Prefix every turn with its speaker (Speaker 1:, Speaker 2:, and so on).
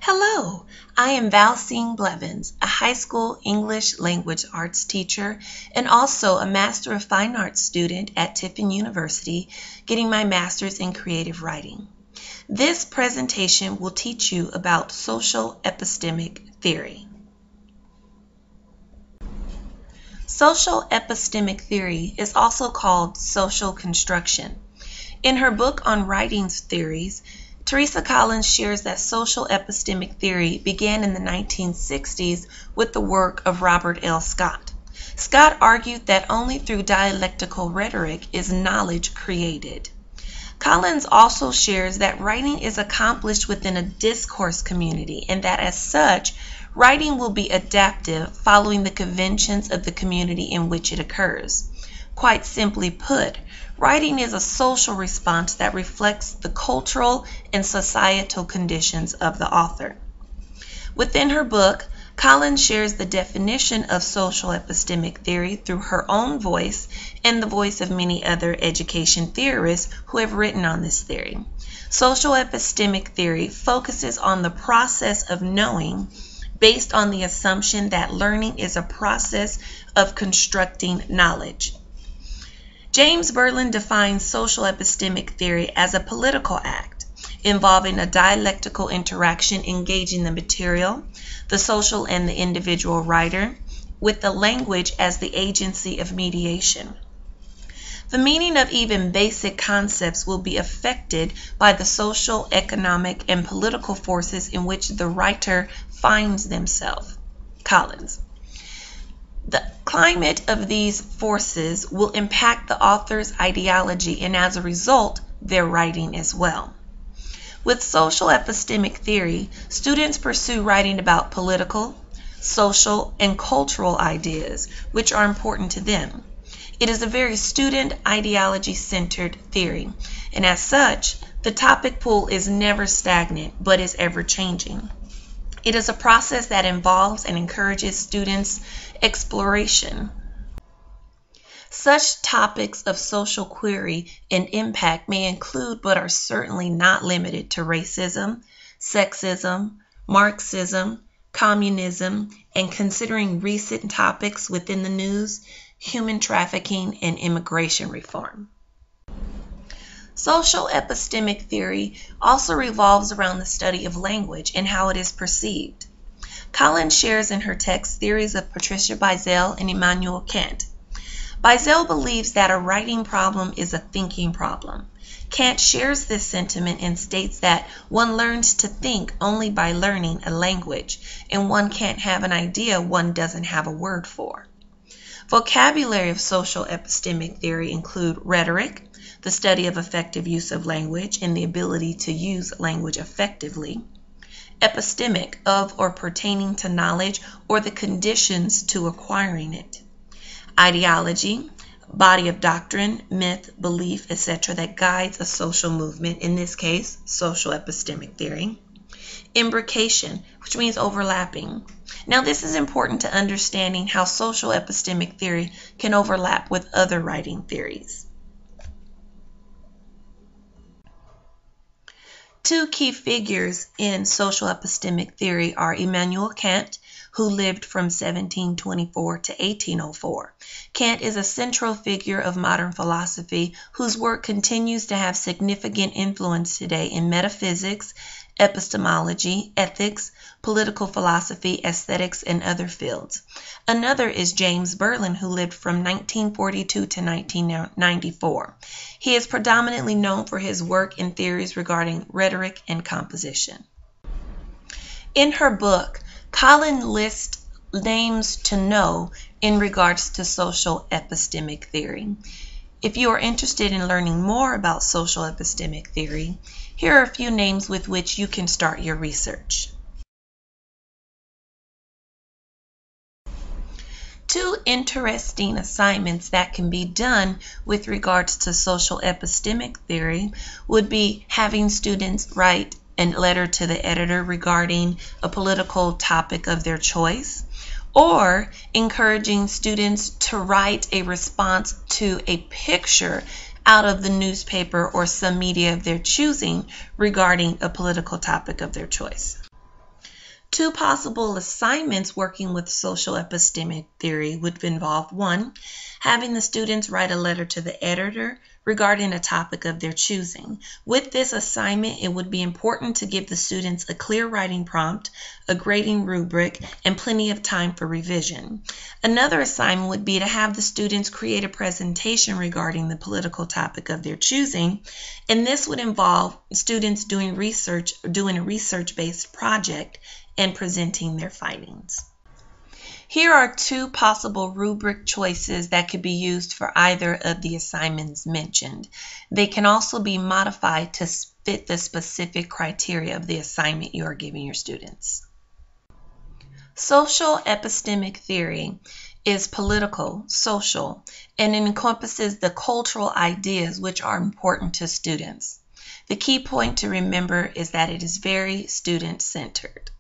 Speaker 1: Hello, I am Valsine Blevins, a high school English language arts teacher and also a Master of Fine Arts student at Tiffin University, getting my master's in creative writing. This presentation will teach you about social epistemic theory. Social epistemic theory is also called social construction. In her book on writing theories, Teresa Collins shares that social epistemic theory began in the 1960s with the work of Robert L. Scott. Scott argued that only through dialectical rhetoric is knowledge created. Collins also shares that writing is accomplished within a discourse community and that as such, writing will be adaptive following the conventions of the community in which it occurs. Quite simply put, writing is a social response that reflects the cultural and societal conditions of the author. Within her book, Collins shares the definition of social epistemic theory through her own voice and the voice of many other education theorists who have written on this theory. Social epistemic theory focuses on the process of knowing based on the assumption that learning is a process of constructing knowledge. James Berlin defines social epistemic theory as a political act involving a dialectical interaction engaging the material, the social and the individual writer, with the language as the agency of mediation. The meaning of even basic concepts will be affected by the social, economic, and political forces in which the writer finds themselves. Collins. The climate of these forces will impact the author's ideology and as a result, their writing as well. With social epistemic theory, students pursue writing about political, social, and cultural ideas, which are important to them. It is a very student ideology-centered theory, and as such, the topic pool is never stagnant, but is ever-changing. It is a process that involves and encourages students' exploration. Such topics of social query and impact may include, but are certainly not limited to racism, sexism, Marxism, communism, and considering recent topics within the news, human trafficking, and immigration reform. Social epistemic theory also revolves around the study of language and how it is perceived. Collins shares in her text theories of Patricia Beissel and Immanuel Kant. Beissel believes that a writing problem is a thinking problem. Kant shares this sentiment and states that one learns to think only by learning a language, and one can't have an idea one doesn't have a word for. Vocabulary of social epistemic theory include rhetoric, the study of effective use of language and the ability to use language effectively. Epistemic, of or pertaining to knowledge or the conditions to acquiring it. Ideology, body of doctrine, myth, belief, etc. that guides a social movement, in this case, social epistemic theory. Imbrication, which means overlapping. Now this is important to understanding how social epistemic theory can overlap with other writing theories. Two key figures in social epistemic theory are Immanuel Kant, who lived from 1724 to 1804. Kant is a central figure of modern philosophy whose work continues to have significant influence today in metaphysics, epistemology, ethics, political philosophy, aesthetics, and other fields. Another is James Berlin, who lived from 1942 to 1994. He is predominantly known for his work in theories regarding rhetoric and composition. In her book, Collins lists names to know in regards to social epistemic theory. If you are interested in learning more about social epistemic theory, here are a few names with which you can start your research. Two interesting assignments that can be done with regards to social epistemic theory would be having students write a letter to the editor regarding a political topic of their choice, or encouraging students to write a response to a picture out of the newspaper or some media of their choosing regarding a political topic of their choice. Two possible assignments working with social epistemic theory would involve: one, having the students write a letter to the editor regarding a topic of their choosing. With this assignment, it would be important to give the students a clear writing prompt, a grading rubric, and plenty of time for revision. Another assignment would be to have the students create a presentation regarding the political topic of their choosing, and this would involve students doing a research-based project and presenting their findings. Here are two possible rubric choices that could be used for either of the assignments mentioned. They can also be modified to fit the specific criteria of the assignment you are giving your students. Social epistemic theory is political, social, and it encompasses the cultural ideas which are important to students. The key point to remember is that it is very student-centered.